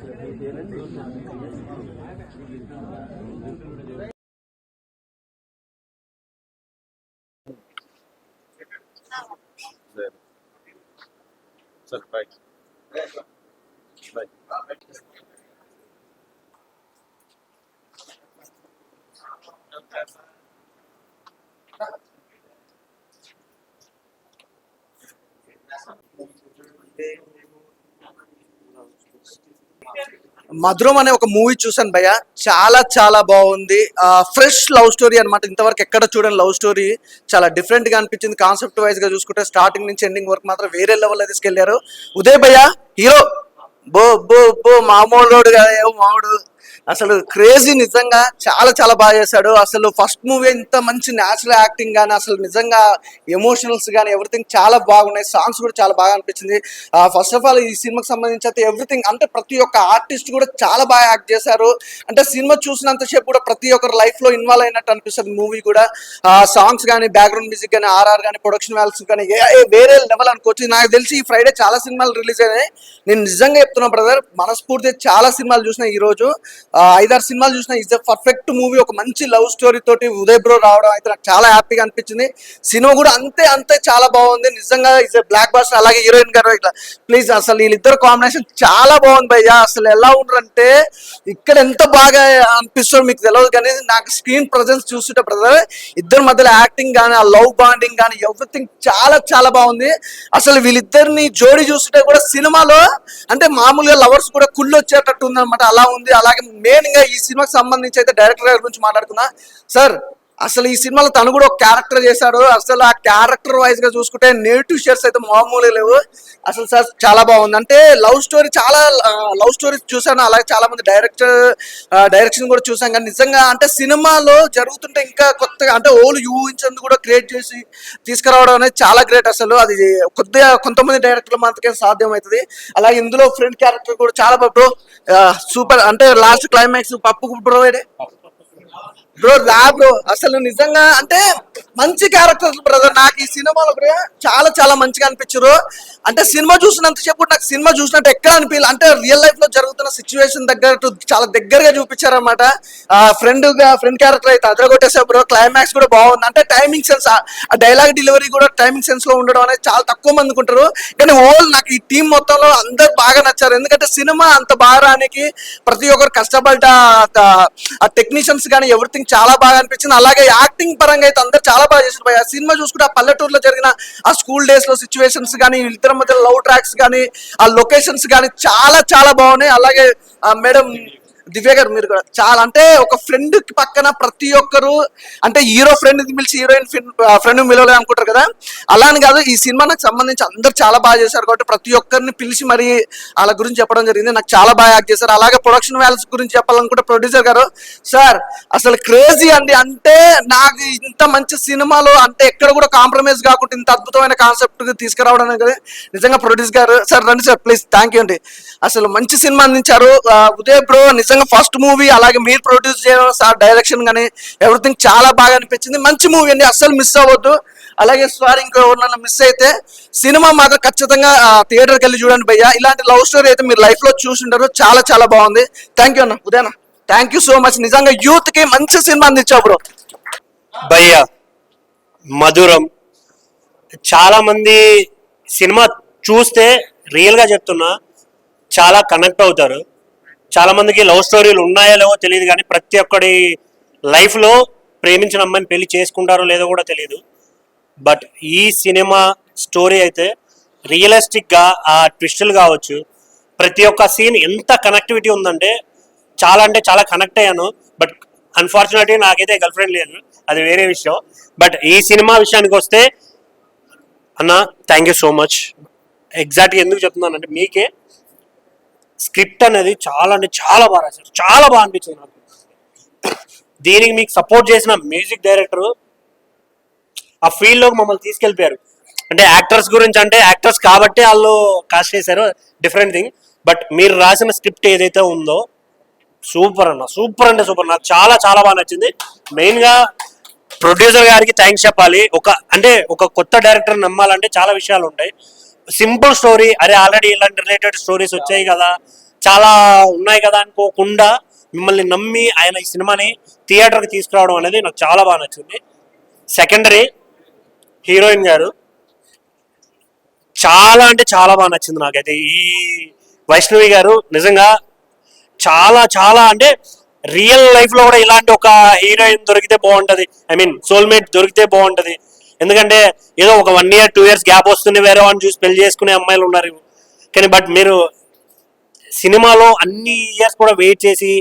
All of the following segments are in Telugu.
Sir, bye. Bye. మధురం అనే ఒక మూవీ చూసాను భయ్య, చాలా చాలా బాగుంది. ఫ్రెష్ లవ్ స్టోరీ అనమాట. ఇంతవరకు ఎక్కడ చూడని లవ్ స్టోరీ, చాలా డిఫరెంట్ గా అనిపించింది. కాన్సెప్ట్ వైజ్ గా చూసుకుంటే స్టార్టింగ్ నుంచి ఎండింగ్ వరకు మాత్రం వేరే లెవెల్ తీసుకెళ్లారు. ఉదయ్ భయ్య హీరో, బో బో బో మామూలు మామూడు, అసలు క్రేజీ. నిజంగా చాలా చాలా బాగా చేశాడు. అసలు ఫస్ట్ మూవీ ఇంత మంచి న్యాచురల్ యాక్టింగ్ కానీ, అసలు నిజంగా ఎమోషనల్స్ కానీ ఎవ్రీథింగ్ చాలా బాగున్నాయి. సాంగ్స్ కూడా చాలా బాగా అనిపించింది. ఫస్ట్ ఆఫ్ ఆల్ ఈ సినిమాకి సంబంధించి అయితే ఎవ్రీథింగ్, అంటే ప్రతి ఒక్క ఆర్టిస్ట్ కూడా చాలా బాగా యాక్ట్ చేశారు. అంటే సినిమా చూసినంతసేపు కూడా ప్రతి ఒక్కరు లైఫ్ లో ఇన్వాల్వ్ అయినట్టు అనిపిస్తుంది మూవీ కూడా. సాంగ్స్ కానీ, బ్యాక్గ్రౌండ్ మ్యూజిక్ కానీ, ఆర్ఆర్ కానీ, ప్రొడక్షన్ వాల్యూస్ కానీ వేరే లెవెల్ అనుకోవచ్చు. నాకు తెలిసి ఈ ఫ్రైడే చాలా సినిమాలు రిలీజ్ అయినాయి. నేను నిజంగా చెప్తున్నా బ్రదర్, మనస్ఫూర్తి చాలా సినిమాలు చూసిన ఈ రోజు, 5-6 సినిమాలు చూసిన. Is a perfect movie. ఒక మంచి లవ్ స్టోరీ తోటి ఉదయ్ బ్రో రావడం అయితే నాకు చాలా హ్యాపీగా అనిపించింది. సినిమా కూడా అంతే అంతే చాలా బాగుంది నిజంగా. Is a blockbuster. అలాగే హీరోయిన్ గారు ఇట్లా ప్లీజ్, అసలు వీళ్ళిద్దరు కాంబినేషన్ చాలా బాగుంది భయ్య. అసలు ఎలా ఉంటారంటే ఇక్కడ ఎంత బాగా అనిపిస్తుందో మీకు తెలియదు, కానీ నాకు స్క్రీన్ ప్రజెన్స్ చూస్తుంటే బ్రదర్, ఇద్దరి మధ్యలో యాక్టింగ్ కానీ, ఆ లవ్ బాండింగ్ కానీ ఎవ్రీథింగ్ చాలా చాలా బాగుంది. అసలు వీళ్ళిద్దరిని జోడీ చూస్తుంటే కూడా సినిమాలో అంటే మామూలుగా లవర్స్ కూడా కుళ్ళు వచ్చేటట్టు ఉంది అనమాట. అలా ఉంది. అలాగే మెయిన్ గా ఈ సినిమాకి సంబంధించి అయితే డైరెక్టర్ గారి గురించి మాట్లాడుతున్నా. సార్, అసలు ఈ సినిమాలో తను కూడా ఒక క్యారెక్టర్ చేశాడు. అసలు ఆ క్యారెక్టర్ వైజ్ గా చూసుకుంటే నెగిటివ్ షేర్స్ అయితే మామూలుగా లేవు. అసలు సార్ చాలా బాగుంది. అంటే లవ్ స్టోరీ, చాలా లవ్ స్టోరీ చూసాను. అలాగే చాలా మంది డైరెక్షన్ కూడా చూసాం. కానీ నిజంగా అంటే సినిమాలో జరుగుతుంటే ఇంకా కొత్తగా, అంటే ఓళ్ళు ఊహించేందుకు కూడా క్రియేట్ చేసి తీసుకురావడం అనేది చాలా గ్రేట్. అసలు అది కొద్దిగా కొంతమంది డైరెక్టర్లు మాత్రమే సాధ్యం అవుతుంది. అలాగే ఇందులో ఫ్రెండ్ క్యారెక్టర్ కూడా చాలా బ్రో సూపర్. అంటే లాస్ట్ క్లైమాక్స్ పప్పు బ్రో బ్రో రా బ్రో, అసలు నిజంగా అంటే మంచి క్యారెక్టర్స్ బ్రదర్. నాకు ఈ సినిమాలో చాలా చాలా మంచిగా అనిపించారు. అంటే సినిమా చూసినంతసేపు నాకు సినిమా చూసినట్టు ఎక్కడ అనిపించాలి, అంటే రియల్ లైఫ్ లో జరుగుతున్న సిచ్యువేషన్ దగ్గర చాలా దగ్గరగా చూపించారనమాట. ఫ్రెండ్ క్యారెక్టర్ అయితే అదరగొట్టేసా బ్రో. క్లైమాక్స్ కూడా బాగుంది. అంటే టైమింగ్ సెన్స్, ఆ డైలాగ్ డెలివరీ కూడా టైమింగ్ సెన్స్ లో ఉండడం అనేది చాలా తక్కువ మంది అనుకుంటారు. కానీ నాకు ఈ టీం మొత్తంలో అందరు బాగా నచ్చారు. ఎందుకంటే సినిమా అంత బాగా రానికి ప్రతి ఒక్కరు కష్టపడ్డ ఆ టెక్నీషియన్స్ కానీ ఎవ్రీథింగ్ చాలా బాగా అనిపించింది. అలాగే యాక్టింగ్ పరంగా అయితే అందరు చాలా బాగా చేశారు. ఆ సినిమా చూసుకుంటే ఆ పల్లెటూరులో జరిగిన ఆ స్కూల్ డేస్ లో సిచ్యువేషన్స్ కానీ, ఇద్దరి మధ్య లవ్ ట్రాక్స్ కానీ, ఆ లొకేషన్స్ కానీ చాలా చాలా బాగున్నాయి. అలాగే మేడం దివ్య గారు, మీరు కూడా చాలా, అంటే ఒక ఫ్రెండ్ పక్కన ప్రతి ఒక్కరు, అంటే హీరో ఫ్రెండ్ పిలిచి హీరోయిన్ ఫ్రెండ్ పిలవలేదు అనుకుంటారు కదా, అలాని కాదు. ఈ సినిమా నాకు సంబంధించి అందరు చాలా బాగా చేశారు. కాబట్టి ప్రతి ఒక్కరిని పిలిచి మరి వాళ్ళ గురించి చెప్పడం జరిగింది. నాకు చాలా బాగా యాక్ట్ చేశారు. అలాగే ప్రొడక్షన్ వాల్యూస్ గురించి చెప్పాలనుకుంటే ప్రొడ్యూసర్ గారు, సార్ అసలు క్రేజీ అండి. అంటే నాకు ఇంత మంచి సినిమాలో అంటే ఎక్కడ కూడా కాంప్రమైజ్ కాకుండా ఇంత అద్భుతమైన కాన్సెప్ట్ తీసుకురావడం అనేది నిజంగా ప్రొడ్యూసర్ గారు, సార్ రండి సార్ ప్లీజ్, థ్యాంక్ యూ అండి. అసలు మంచి సినిమా అందించారు. ఉదయ్ బ్రో నిజంగా ఫస్ట్ మూవీ, అలాగే మీరు ప్రొడ్యూస్ చేయడం, సార్ డైరెక్షన్ కానీ ఎవ్రీథింగ్ చాలా బాగా అనిపించింది. మంచి మూవీ అండి, అస్సలు మిస్ అవ్వద్దు. అలాగే సార్ ఇంకో ఎవరన్నా మిస్ అయితే సినిమా మాత్రం ఖచ్చితంగా థియేటర్కి వెళ్ళి చూడండి భయ్య. ఇలాంటి లవ్ స్టోరీ అయితే మీరు లైఫ్ లో చూసుంటారు. చాలా చాలా బాగుంది. థ్యాంక్ యూ అన్న ఉదయన, థ్యాంక్ యూ సో మచ్. నిజంగా యూత్ కి మంచి సినిమా అందించావు బ్రో. భయ్య మధురం, చాలా మంది సినిమా చూస్తే రియల్ గా చెప్తున్నా చాలా కనెక్ట్ అవుతారు. చాలా మందికి లవ్ స్టోరీలు ఉన్నాయో లేవో తెలియదు, కానీ ప్రతి ఒక్కడి లైఫ్లో ప్రేమించిన అమ్మాయిని పెళ్లి చేసుకుంటారో లేదో కూడా తెలియదు. బట్ ఈ సినిమా స్టోరీ అయితే రియలిస్టిక్గా ఆ ట్విస్టులు కావచ్చు, ప్రతి ఒక్క సీన్ ఎంత కనెక్టివిటీ ఉందంటే చాలా కనెక్ట్ అయ్యాను. బట్ అన్ఫార్చునేట్లీ నాకైతే గర్ల్ ఫ్రెండ్ లేదు, అది వేరే విషయం. బట్ ఈ సినిమా విషయానికి వస్తే అన్న థ్యాంక్ యూ సో మచ్. ఎగ్జాక్ట్గా ఎందుకు చెప్తున్నానంటే మీకే స్క్రిప్ట్ అనేది చాలా అంటే చాలా బాగా రాశారు, చాలా బాగా అనిపించింది నాకు. దీనికి మీకు సపోర్ట్ చేసిన మ్యూజిక్ డైరెక్టర్ ఆ ఫీల్డ్లోకి మమ్మల్ని తీసుకెళ్ళిపోయారు. అంటే యాక్టర్స్ గురించి, అంటే యాక్టర్స్ కాబట్టి వాళ్ళు కాస్ట్ చేశారు, డిఫరెంట్ థింగ్. బట్ మీరు రాసిన స్క్రిప్ట్ ఏదైతే ఉందో సూపర్ అన్న, సూపర్ అంటే సూపర్. నాకు చాలా చాలా బాగా నచ్చింది. మెయిన్గా ప్రొడ్యూసర్ గారికి థ్యాంక్స్ చెప్పాలి. ఒక కొత్త డైరెక్టర్ నమ్మాలంటే చాలా విషయాలు ఉంటాయి. సింపుల్ స్టోరీ, అరే ఆల్రెడీ ఇలాంటి రిలేటెడ్ స్టోరీస్ వచ్చాయి కదా, చాలా ఉన్నాయి కదా అనుకోకుండా మిమ్మల్ని నమ్మి ఆయన ఈ సినిమాని థియేటర్కి తీసుకురావడం అనేది నాకు చాలా బాగా నచ్చింది. సెకండరీ హీరోయిన్ గారు చాలా అంటే చాలా బాగా నచ్చింది నాకైతే. ఈ వైష్ణవి గారు నిజంగా చాలా చాలా అంటే రియల్ లైఫ్ లో కూడా ఇలాంటి ఒక హీరోయిన్ దొరికితే బాగుంటది. ఐ మీన్ సోల్మేట్ దొరికితే బాగుంటది. ఎందుకంటే ఏదో ఒక 1 year 2 years గ్యాప్ వస్తుంది, వేరే వాళ్ళని చూసి పెళ్లి చేసుకునే అమ్మాయిలు ఉన్నారు. కానీ బట్ మీరు సినిమాలో అన్ని ఇయర్స్ కూడా వెయిట్ చేసి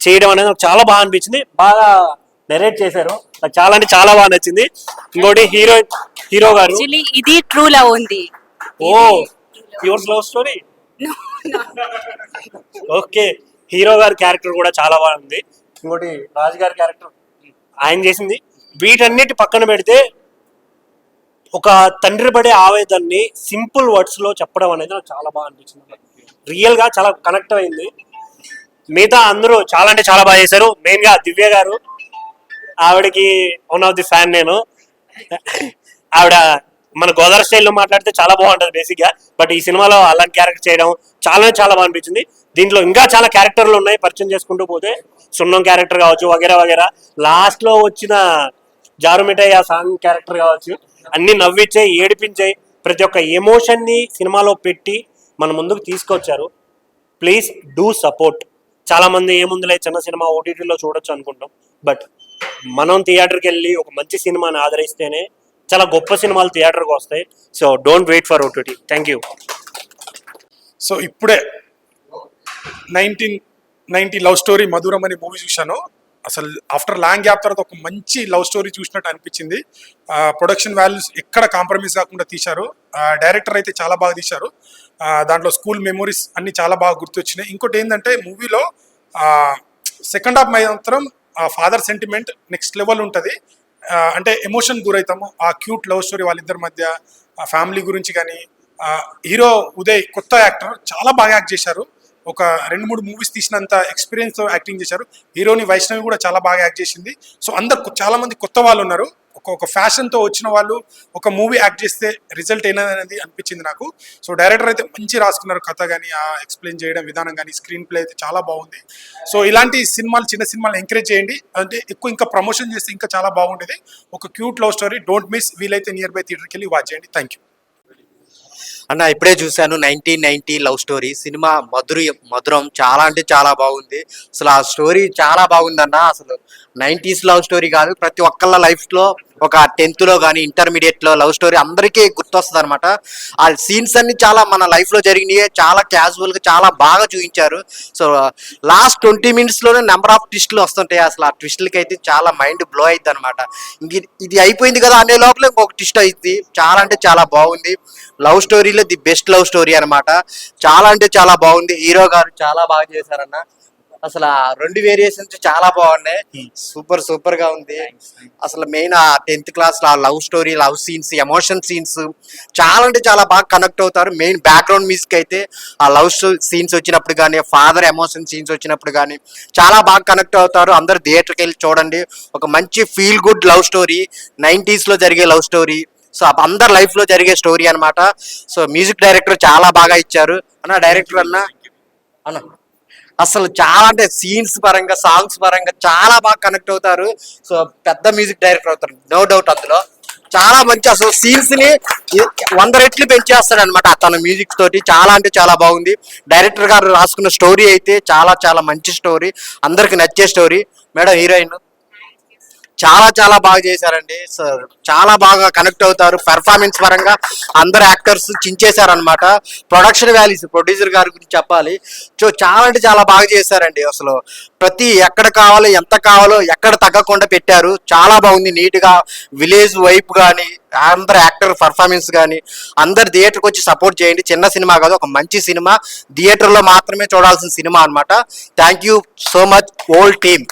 చేయడం అనేది నాకు చాలా బాగా అనిపించింది. బాగా నెరేట్ చేశారు, నాకు చాలా అంటే చాలా బాగా నచ్చింది. ఇంకోటి హీరో గారు ఇది ట్రూ లవ్ ఉంది. Oh your love story. Okay, hero గారి క్యారెక్టర్ కూడా చాలా బాగుంది. ఇంకోటి రాజు గారి క్యారెక్టర్ ఆయన చేసింది. వీటన్నిటి పక్కన పెడితే ఒక తండ్రి పడే ఆవేదనని సింపుల్ వర్డ్స్ లో చెప్పడం అనేది నాకు చాలా బాగా అనిపించింది. రియల్ గా చాలా కనెక్ట్ అయింది. మిగతా అందరూ చాలా అంటే చాలా బాగా చేశారు. మెయిన్ గా దివ్య గారు, ఆవిడకి వన్ ఆఫ్ ది ఫ్యాన్ నేను. ఆవిడ మన గోదావరి స్టైల్లో మాట్లాడితే చాలా బాగుంటుంది బేసిక్ గా. బట్ ఈ సినిమాలో అలాంటి క్యారెక్టర్ చేయడం చాలా చాలా బాగా అనిపించింది. దీంట్లో ఇంకా చాలా క్యారెక్టర్లు ఉన్నాయి, పరిచయం చేసుకుంటూ పోతే సున్నం క్యారెక్టర్ కావచ్చు, వగేరా వగేరా. లాస్ట్ లో వచ్చిన జారుమిఠాయి ఆ సాంగ్ క్యారెక్టర్ కావచ్చు, అన్ని నవ్వించాయి, ఏడిపించాయి. ప్రతి ఒక్క ఎమోషన్ ని సినిమాలో పెట్టి మన ముందుకు తీసుకొచ్చారు. Please do support. చాలా మంది ఏముందిలే చిన్న సినిమా ఓటీటీలో చూడొచ్చు అనుకుంటాం, బట్ మనం థియేటర్కి వెళ్ళి ఒక మంచి సినిమాని ఆదరిస్తేనే చాలా గొప్ప సినిమాలు థియేటర్కి వస్తాయి. So don't wait for OTT. Thank you. So ఇప్పుడే 1990 లవ్ స్టోరీ మధురం అనే మూవీ చూశాను. అసలు ఆఫ్టర్ లాంగ్ గ్యాప్ తర్వాత ఒక మంచి లవ్ స్టోరీ చూసినట్టు అనిపించింది. ప్రొడక్షన్ వాల్యూస్ ఎక్కడ కాంప్రమైజ్ కాకుండా తీశారు. డైరెక్టర్ అయితే చాలా బాగా తీశారు. దాంట్లో స్కూల్ మెమోరీస్ అన్ని చాలా బాగా గుర్తొచ్చినాయి. ఇంకోటి ఏంటంటే మూవీలో సెకండ్ హాఫ్ మాత్రం ఫాదర్ సెంటిమెంట్ నెక్స్ట్ లెవెల్ ఉంటుంది. అంటే ఎమోషన్ గురవుతాము. ఆ క్యూట్ లవ్ స్టోరీ వాళ్ళిద్దరి మధ్య, ఫ్యామిలీ గురించి కానీ. హీరో ఉదయ్ కొత్త యాక్టర్, చాలా బాగా యాక్ట్ చేశారు. ఒక 2-3 మూవీస్ తీసినంత ఎక్స్పీరియన్స్తో యాక్టింగ్ చేశారు. హీరోని వైష్ణవి కూడా చాలా బాగా యాక్ట్ చేసింది. సో అందరు చాలా మంది కొత్త వాళ్ళు ఉన్నారు. ఒక ఫ్యాషన్తో వచ్చిన వాళ్ళు ఒక మూవీ యాక్ట్ చేస్తే రిజల్ట్ ఏననేది అనిపించింది నాకు. సో డైరెక్టర్ అయితే మంచి రాసుకున్నారు కథ కానీ, ఆ ఎక్స్ప్లెయిన్ చేయడం విధానం కానీ, స్క్రీన్ ప్లే అయితే చాలా బాగుంది. సో ఇలాంటి సినిమాలు, చిన్న సినిమాలు ఎంకరేజ్ చేయండి. అంటే ఇంకా ప్రమోషన్ చేస్తే ఇంకా చాలా బాగుండేది. ఒక cute love story, don't miss. వీలైతే నియర్ బై థియేటర్కి వెళ్ళి వాచ్ చేయండి. థ్యాంక్ యూ అన్న. ఇప్పుడే చూశాను 1990 లవ్ స్టోరీ సినిమా. మధురం చాలా అంటే చాలా బాగుంది. అసలు ఆ స్టోరీ చాలా బాగుందన్న. అసలు 90s లవ్ స్టోరీ కాదు, ప్రతి ఒక్కళ్ళ లైఫ్లో ఒక 10th లో కానీ ఇంటర్మీడియట్లో లవ్ స్టోరీ అందరికీ గుర్తొస్తుంది అనమాట. ఆ సీన్స్ అన్ని చాలా మన లైఫ్లో జరిగినాయి, చాలా క్యాజువల్గా చాలా బాగా చూపించారు. సో లాస్ట్ 20 minutesలోనే నెంబర్ ఆఫ్ ట్విస్టులు వస్తుంటాయి. అసలు ఆ ట్విస్టులకి అయితే చాలా మైండ్ బ్లో అవుతుంది అనమాట. ఇది అయిపోయింది కదా అనే లోపల ఇంకొక ట్విస్ట్ అయింది. చాలా అంటే చాలా బాగుంది. లవ్ స్టోరీలో ది బెస్ట్ లవ్ స్టోరీ అనమాట. చాలా అంటే చాలా బాగుంది. హీరో గారు చాలా బాగా చేశారన్న. అసలు ఆ 2 వేరియేషన్స్ చాలా బాగున్నాయి. సూపర్ గా ఉంది. అసలు మెయిన్ ఆ 10th class లో love story, love scenes, emotion scenes చాలా అంటే చాలా బాగా కనెక్ట్ అవుతారు. మెయిన్ బ్యాక్గ్రౌండ్ మ్యూజిక్ అయితే ఆ లవ్ సీన్స్ వచ్చినప్పుడు కానీ, ఫాదర్ ఎమోషన్ సీన్స్ వచ్చినప్పుడు కానీ చాలా బాగా కనెక్ట్ అవుతారు. అందరు థియేటర్కి వెళ్ళి చూడండి. ఒక మంచి feel good love story, 90s లో జరిగే లవ్ స్టోరీ. సో అందరి లైఫ్ లో జరిగే స్టోరీ అనమాట. సో మ్యూజిక్ డైరెక్టర్ చాలా బాగా ఇచ్చారు అన్న. డైరెక్టర్ అన్న అసలు చాలా అంటే సీన్స్ పరంగా, సాంగ్స్ పరంగా చాలా బాగా కనెక్ట్ అవుతారు. సో పెద్ద మ్యూజిక్ డైరెక్టర్ అవుతారు, నో డౌట్. అందులో చాలా మంచి అసలు సీన్స్ ని 100 రెట్లు పెంచేస్తాడు అనమాట తన మ్యూజిక్ తోటి. చాలా అంటే చాలా బాగుంది. డైరెక్టర్ గారు రాసుకున్న స్టోరీ అయితే చాలా చాలా మంచి స్టోరీ, అందరికి నచ్చే స్టోరీ. మేడం హీరోయిన్ చాలా చాలా బాగా చేశారండి. సార్ చాలా బాగా కనెక్ట్ అవుతారు. పెర్ఫార్మెన్స్ పరంగా అందరు యాక్టర్స్ చించేశారనమాట. ప్రొడక్షన్ వాల్యూస్, ప్రొడ్యూసర్ గారి గురించి చెప్పాలి. సో చాలా అంటే చాలా బాగా చేశారండి. అసలు ప్రతి ఎక్కడ కావాలో, ఎంత కావాలో ఎక్కడ తగ్గకుండా పెట్టారు. చాలా బాగుంది. నీట్గా విలేజ్ వైపు కానీ, అందరు యాక్టర్ పర్ఫార్మెన్స్ కానీ, అందరు థియేటర్కి వచ్చి సపోర్ట్ చేయండి. చిన్న సినిమా కాదు, ఒక మంచి సినిమా. థియేటర్లో మాత్రమే చూడాల్సిన సినిమా అనమాట. Thank you so much whole team.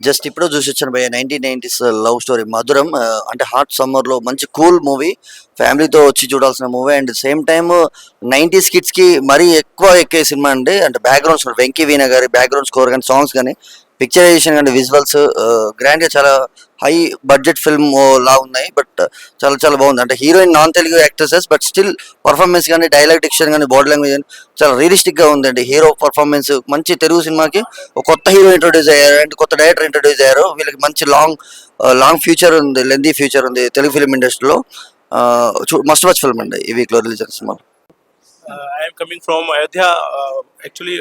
Just ఇప్పుడు చూసి వచ్చాను భయ్య. 1990s లవ్ స్టోరీ మధురం. అంటే హాట్ సమ్మర్లో మంచి కూల్ మూవీ, ఫ్యామిలీతో వచ్చి చూడాల్సిన movie. And same time 90s కిడ్స్కి మరీ ఎక్కువ ఎక్కే సినిమా అండి. అంటే బ్యాక్గ్రౌండ్ స్కోర్, వెంకీ వీణ గారి బ్యాక్గ్రౌండ్ స్కోర్ కానీ, సాంగ్స్ కానీ పిక్చరైజేషన్ కానీ విజువల్స్ గ్రాండ్గా చాలా హై బడ్జెట్ ఫిల్మ్ లా ఉన్నాయి. బట్ చాలా చాలా బాగుంది. అంటే heroine non Telugu actresses but still performance కానీ డైలాగ్ డిక్షన్ కానీ బాడీ లాంగ్వేజ్ కానీ చాలా రియలిస్టిక్గా ఉందండి. హీరో పర్ఫార్మెన్స్ మంచి తెలుగు సినిమాకి ఒక కొత్త హీరో ఇంట్రొడ్యూస్ అయ్యారు అండ్ కొత్త డైరెక్టర్ ఇంట్రొడ్యూస్ అయ్యారు. వీళ్ళకి మంచి లాంగ్ ఫ్యూచర్ ఉంది, లెందీ ఫ్యూచర్ ఉంది తెలుగు ఫిల్మ్ ఇండస్ట్రీలో. మస్ట్ వాచ్ ఫిల్మ్ అండి ఈ వీక్లో రిలీజ్ అయిన cinema. I am coming from Ayodhya. Actually,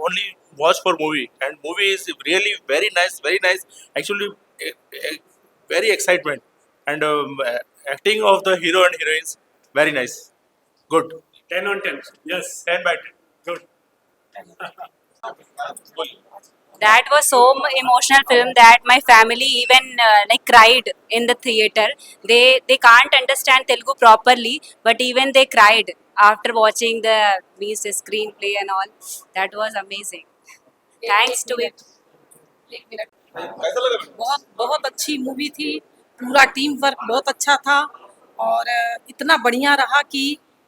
only watch for movie, and movie is really very nice, very nice. Actually, very excitement, and acting of the hero and heroines very nice, good. 10 on 10. Yes, 10 by 10. Good. That was so emotional film that my family even like cried in the theater. They can't understand Telugu properly, but even they cried after watching the screenplay and all. That was amazing. Thanks to it. बहुत बहुत अच्छी मूवी थी. पूरा टीम वर्क बहुत अच्छा था और इतना बढ़िया रहा कि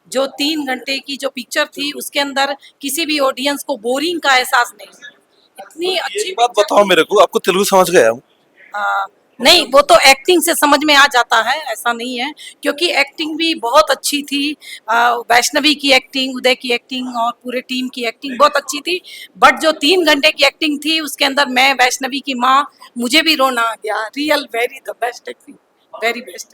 जो 3 घंटे की जो पिक्चर थी उसके अंदर किसी भी ऑडियंस को बोरिंग का एहसास नहीं. इतनी अच्छी एक बात बताओ मेरे को, आपको तेलुगु समझ गया हूँ? नहीं, वो तो एक्टिंग से समझ में आ जाता है, ऐसा नहीं है, क्योंकि एक्टिंग भी बहुत अच्छी थी. वैष्णवी की एक्टिंग, उदय की एक्टिंग और पूरे टीम की एक्टिंग बहुत अच्छी थी. बट जो 3 घंटे की एक्टिंग थी उसके अंदर मैं वैष्णवी की माँ, मुझे भी रोना आ गया. Real very the best acting, very best.